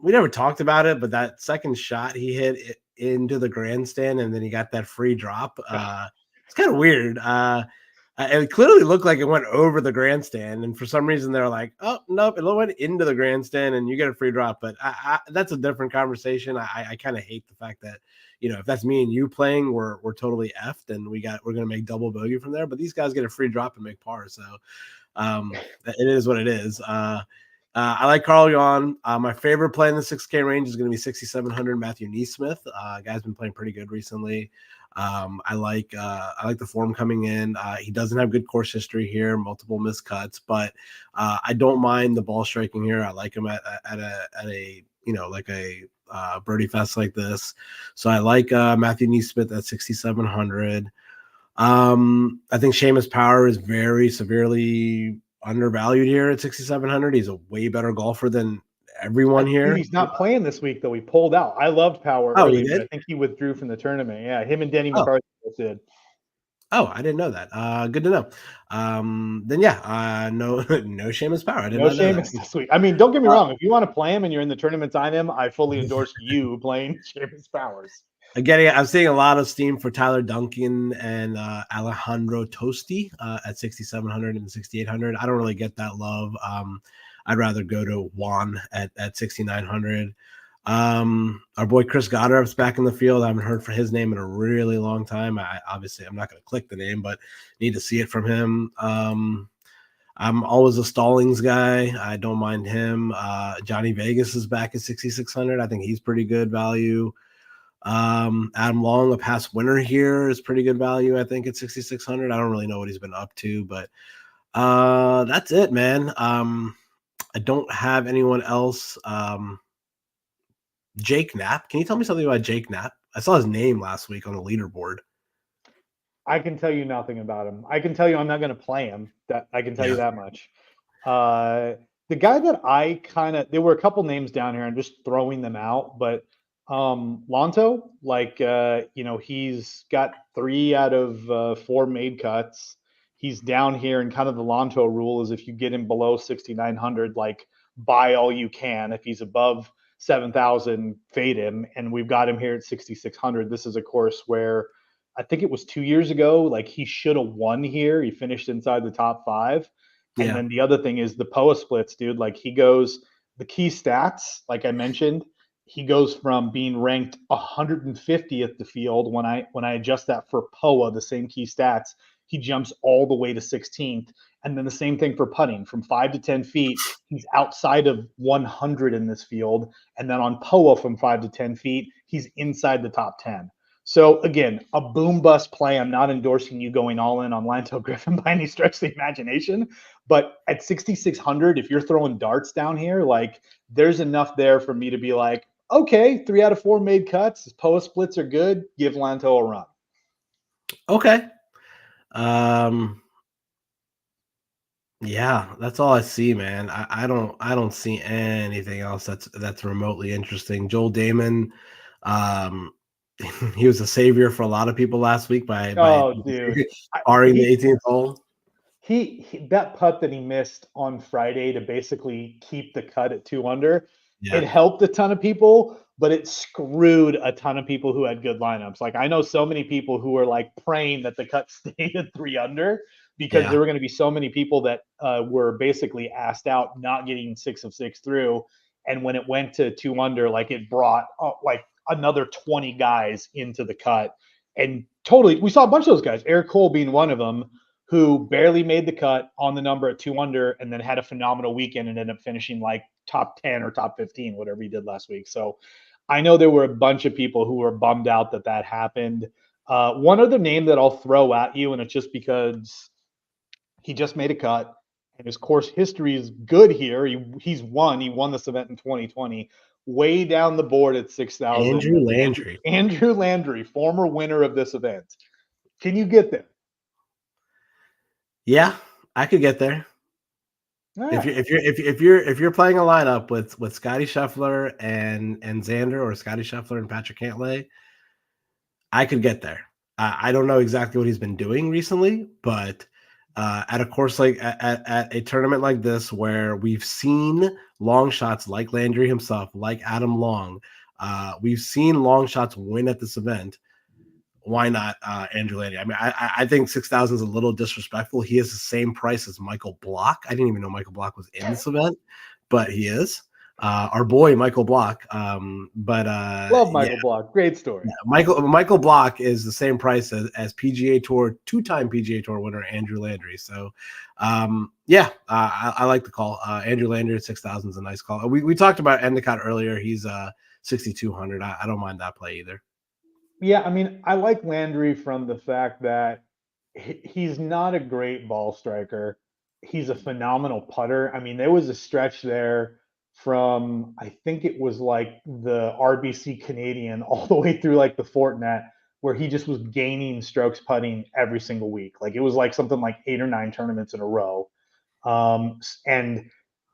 We never talked about it, but that second shot he hit into the grandstand, and then he got that free drop. It's kind of weird. It clearly looked like it went over the grandstand, and for some reason they're like, "Oh nope, it went into the grandstand, and you get a free drop." But that's a different conversation. I kind of hate the fact that if that's me and you playing, we're totally effed, and we're gonna make double bogey from there. But these guys get a free drop and make par, so it is what it is. I like Carl Yuan. My favorite play in the 6K range is going to be 6,700 Matthew Neesmith. Guy's been playing pretty good recently. I like the form coming in. He doesn't have good course history here, multiple missed cuts, but I don't mind the ball striking here. I like him at a birdie fest like this. So I like Matthew Neesmith at 6,700. I think Seamus Power is very severely undervalued here at 6,700. He's a way better golfer than everyone here. He's not playing this week, though. He pulled out. I loved Power early, but I think he withdrew from the tournament. Yeah, him and Denny McCarthy did. Oh, I didn't know that. Good to know. Then yeah, no Seamus Power. I didn't know Seamus this week. I mean, don't get me wrong. If you want to play him and you're in the tournaments on him, I fully endorse you playing Seamus Powers. Again, I'm seeing a lot of steam for Tyler Duncan and Alejandro Tosti at 6,700 and 6,800. I don't really get that love. I'd rather go to Juan at 6,900. Our boy Chris Goddard's back in the field. I haven't heard for his name in a really long time. Obviously, I'm not going to click the name, but need to see it from him. I'm always a Stallings guy. I don't mind him. Johnny Vegas is back at 6,600. I think he's pretty good value. Adam Long, a past winner here, is pretty good value, I think, at 6,600. I don't really know what he's been up to, but that's it, man. I don't have anyone else. Jake Knapp. Can you tell me something about Jake Knapp? I saw his name last week on the leaderboard. I can tell you nothing about him. I can tell you I'm not going to play him. That I can tell you that much. The guy that there were a couple names down here. I'm just throwing them out, but Lonto, he's got 3 out of 4 made cuts. He's down here, and kind of the Lonto rule is if you get him below 6,900, like buy all you can. If he's above 7,000, fade him. And we've got him here at 6,600. This is a course where I think it was 2 years ago, like he should have won here. He finished inside the top 5. Yeah. And then the other thing is the POA splits, dude. Like the key stats, like I mentioned, he goes from being ranked 150th the field when I adjust that for POA, the same key stats, he jumps all the way to 16th. And then the same thing for putting, from 5 to 10 feet, he's outside of 100 in this field. And then on POA from 5 to 10 feet, he's inside the top 10. So again, a boom bust play. I'm not endorsing you going all in on Lanto Griffin by any stretch of the imagination, but at 6,600, if you're throwing darts down here, like there's enough there for me to be like, okay, 3 out of 4 made cuts. His POA splits are good. Give Lanto a run. Okay. Yeah, that's all I see, man. I don't see anything else that's remotely interesting. Joel Damon, he was a savior for a lot of people last week by dude, barring the 18th hole. He that putt that he missed on Friday to basically keep the cut at 2 under, it helped a ton of people, but it screwed a ton of people who had good lineups. Like I know so many people who were like praying that the cut stayed at 3 under because there were going to be so many people that were basically asked out, not getting 6 of 6 through. And when it went to 2 under, like it brought like another 20 guys into the cut. And totally, we saw a bunch of those guys, Eric Cole being one of them, who barely made the cut on the number at 2 under and then had a phenomenal weekend and ended up finishing like top 10 or top 15, whatever he did last week. So I know there were a bunch of people who were bummed out that happened. One other name that I'll throw at you, and it's just because he just made a cut and his course history is good here. He won this event in 2020, way down the board at 6,000. Andrew Landry. Andrew Landry, former winner of this event. Can you get there? Yeah, I could get there. Right. If you're playing a lineup with Scotty Scheffler and Xander, or Scotty Scheffler and Patrick Cantlay, I could get there. I don't know exactly what he's been doing recently, but at a course like at a tournament like this, where we've seen long shots like Landry himself, like Adam Long, we've seen long shots win at this event. Why not Andrew Landry? I mean, I think 6,000 is a little disrespectful. He has the same price as Michael Block. I didn't even know Michael Block was in this event, but he is. Our boy Michael Block. Love Michael Block. Great story. Yeah, Michael Block is the same price as PGA Tour, two-time PGA Tour winner Andrew Landry. So, I like the call. Andrew Landry at 6,000 is a nice call. We talked about Endicott earlier. He's 6,200. I don't mind that play either. Yeah, I mean, I like Landry from the fact that he's not a great ball striker. He's a phenomenal putter. I mean, there was a stretch there from, I think it was like the RBC Canadian all the way through like the Fortinet, where he just was gaining strokes putting every single week. Like it was like something like 8 or 9 tournaments in a row. And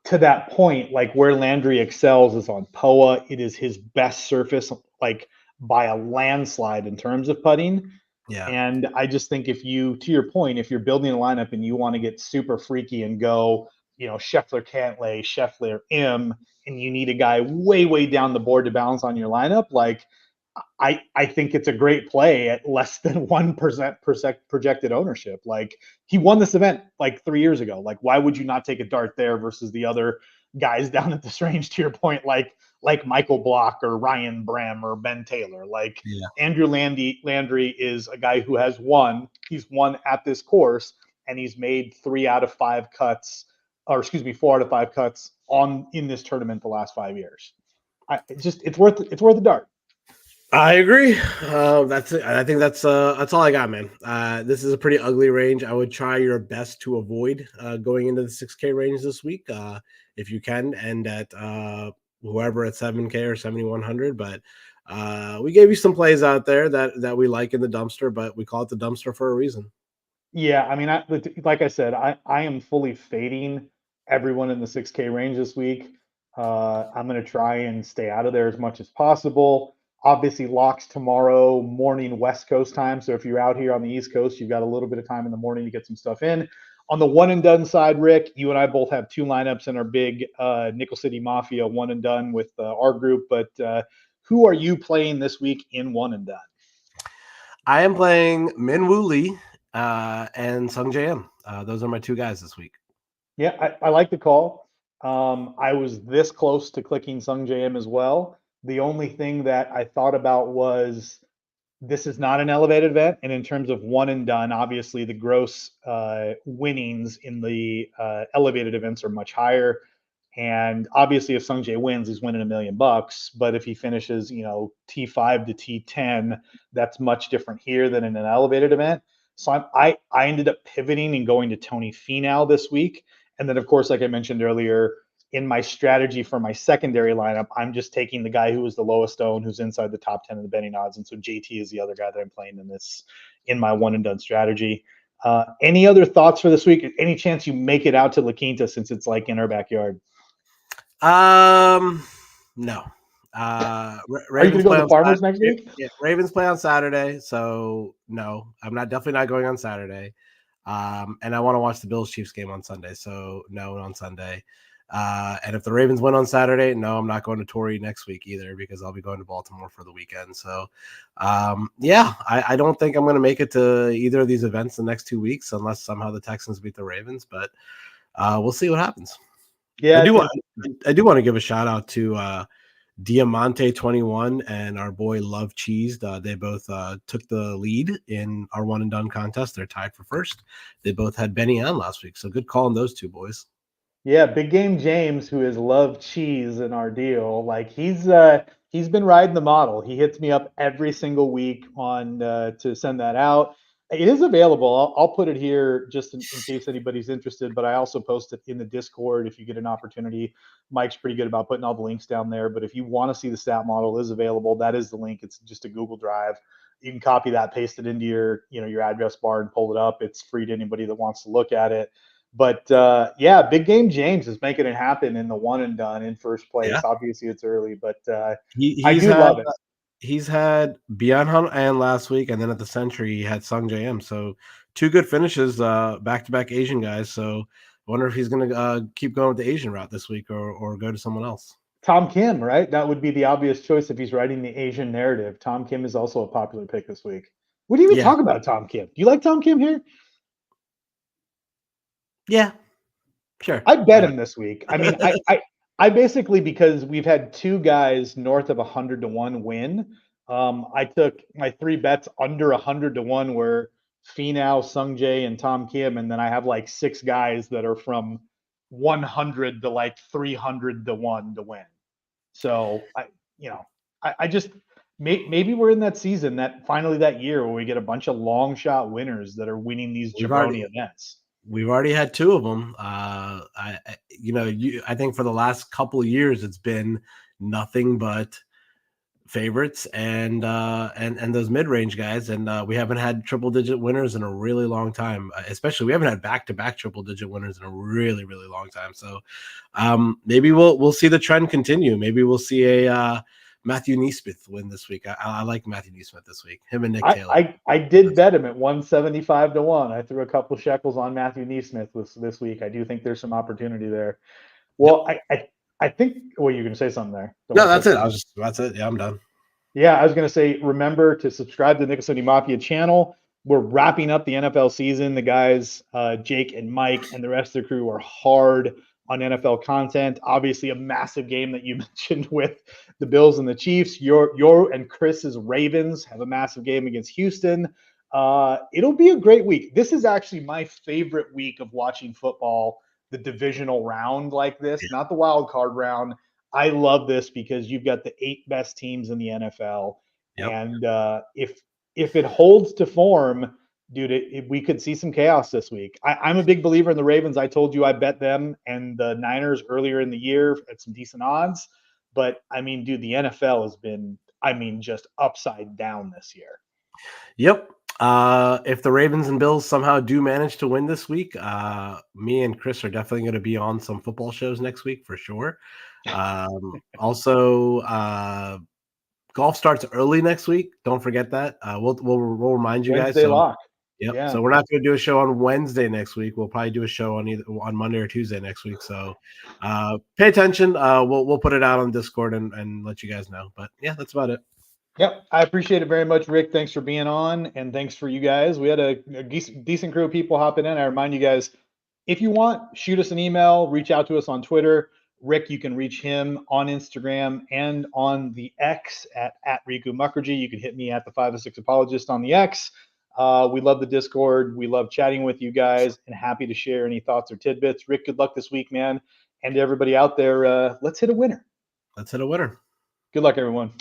to that point, like where Landry excels is on POA. It is his best surface, like by a landslide in terms of putting. Yeah. And I just think to your point, if you're building a lineup and you want to get super freaky and go, Scheffler, Cantlay, Scheffler, M, and you need a guy way, way down the board to balance on your lineup, like I think it's a great play at less than 1% projected ownership. Like he won this event like 3 years ago. Like why would you not take a dart there versus the other guys down at this range, to your point, like Michael Block or Ryan Bram or Ben Taylor. Like Andrew Landry is a guy who has won. He's won at this course, and he's made 4 out of 5 cuts in this tournament the last 5 years. It's worth a dart. I agree. That's it. I think that's all I got, man. This is a pretty ugly range. I would try your best to avoid going into the 6K range this week if you can, and at whoever at 7K or 7,100. But we gave you some plays out there that we like in the dumpster, but we call it the dumpster for a reason. Yeah, I mean, like I said, I am fully fading everyone in the 6K range this week. I'm going to try and stay out of there as much as possible. Obviously, locks tomorrow morning West Coast time. So if you're out here on the East Coast, you've got a little bit of time in the morning to get some stuff in. On the one and done side, Rick, you and I both have 2 lineups in our big Nickel City Mafia one and done with our group. But who are you playing this week in one and done? I am playing Minwoo Lee and Sung J M. Those are my 2 guys this week. Yeah, I like the call. I was this close to clicking Sung J M as well. The only thing that I thought about was this is not an elevated event. And in terms of one and done, obviously the gross winnings in the elevated events are much higher. And obviously if Sung Jae wins, he's winning $1 million. But if he finishes, T5 to T10, that's much different here than in an elevated event. So I ended up pivoting and going to Tony Finau this week. And then, of course, like I mentioned earlier, in my strategy for my secondary lineup, I'm just taking the guy who was the lowest owned, who's inside the top 10 of the betting odds. And so JT is the other guy that I'm playing in my one and done strategy. Any other thoughts for this week? Any chance you make it out to La Quinta since it's like in our backyard? No. Are you going to go to the Farmers next week? Yeah, Ravens play on Saturday. So no, I'm definitely not going on Saturday. And I want to watch the Bills Chiefs game on Sunday. So no, on Sunday. And if the Ravens win on Saturday, no, I'm not going to Torrey next week either because I'll be going to Baltimore for the weekend. So, I don't think I'm going to make it to either of these events the next 2 weeks unless somehow the Texans beat the Ravens. But we'll see what happens. Yeah, I do want to give a shout out to Diamante 21 and our boy Love Cheese. They both took the lead in our one and done contest. They're tied for first. They both had Benny on last week, so good call on those two boys. Yeah, big game James, who has loved cheese in our deal. Like he's been riding the model. He hits me up every single week on to send that out. It is available. I'll put it here just in case anybody's interested. But I also post it in the Discord if you get an opportunity. Mike's pretty good about putting all the links down there. But if you want to see the stat model, it is available. That is the link. It's just a Google Drive. You can copy that, paste it into your address bar, and pull it up. It's free to anybody that wants to look at it. But yeah, big game James is making it happen in the one and done in first place. Yeah, Obviously, it's early, but I he's do had love it. he's had Beyond Hunt and last week, and then at the Century he had Sung JM. So two good finishes, back to back Asian guys. So I wonder if he's going to keep going with the Asian route this week, or go to someone else. Tom Kim, right? That would be the obvious choice if he's writing the Asian narrative. Tom Kim is also a popular pick this week. What do you even Yeah, talk about Tom Kim? Do you like Tom Kim here? yeah, sure. I bet Why him this week. I mean, I basically, because we've had two guys north of 100 to 1 win. I took my three bets under 100 to 1 were Finau, Sungjae, and Tom Kim, and then I have like six guys that are from 100 to like 300 to 1 to win. So I just maybe we're in that season, that finally that year where we get a bunch of long shot winners that are winning these we've jabroni already events. we've already had two of them. I think for the last couple of years it's been nothing but favorites and those mid-range guys, and we haven't had triple digit winners in a really long time. Especially we haven't had back-to-back triple digit winners in a really really long time. So maybe we'll see the trend continue. Maybe we'll see a Matthew Neesmith win this week. I like Matthew Neesmith this week, him and Nick I, Taylor. I did bet him at 175 to 1. I threw a couple shekels on Matthew Neesmith this week. I do think there's some opportunity there. Yep. Well, I think, well, you're going to say something there. Don't No, want to that's cut it. you off. That's it. Yeah, I'm done. Yeah, I was going to say, remember to subscribe to the Nickel City Mafia channel. We're wrapping up the NFL season. The guys, Jake and Mike, and the rest of the crew are hard on NFL content. Obviously, a massive game that you mentioned with the Bills and the Chiefs. Your and Chris's Ravens have a massive game against Houston. It'll be a great week. This is actually my favorite week of watching football, the divisional round like this, not the wild card round. I love this because you've got the 8 best teams in the NFL, Yep. and if it holds to form, dude, we could see some chaos this week. I'm a big believer in the Ravens. I told you I bet them and the Niners earlier in the year at some decent odds, but I mean, dude, the NFL has been, I mean, just upside down this year. Yep. If the Ravens and Bills somehow do manage to win this week, me and Chris are definitely going to be on some football shows next week for sure. Also, golf starts early next week. Don't forget that. We'll remind you guys. Wednesday So, lock. yep. Yeah. So we're not going to do a show on Wednesday next week. We'll probably do a show on Monday or Tuesday next week. So, pay attention. We'll put it out on Discord and let you guys know. But yeah, that's about it. Yep, I appreciate it very much, Rick. Thanks for being on, and thanks for you guys. We had a decent crew of people hopping in. I remind you guys, if you want, shoot us an email, reach out to us on Twitter. Rick, you can reach him on Instagram and on the X at Riku Mukherjee. You can hit me at the 506 Apologist on the X. We love the Discord. We love chatting with you guys, and happy to share any thoughts or tidbits. Rick, good luck this week, man. And to everybody out there, let's hit a winner. Let's hit a winner. Good luck, everyone.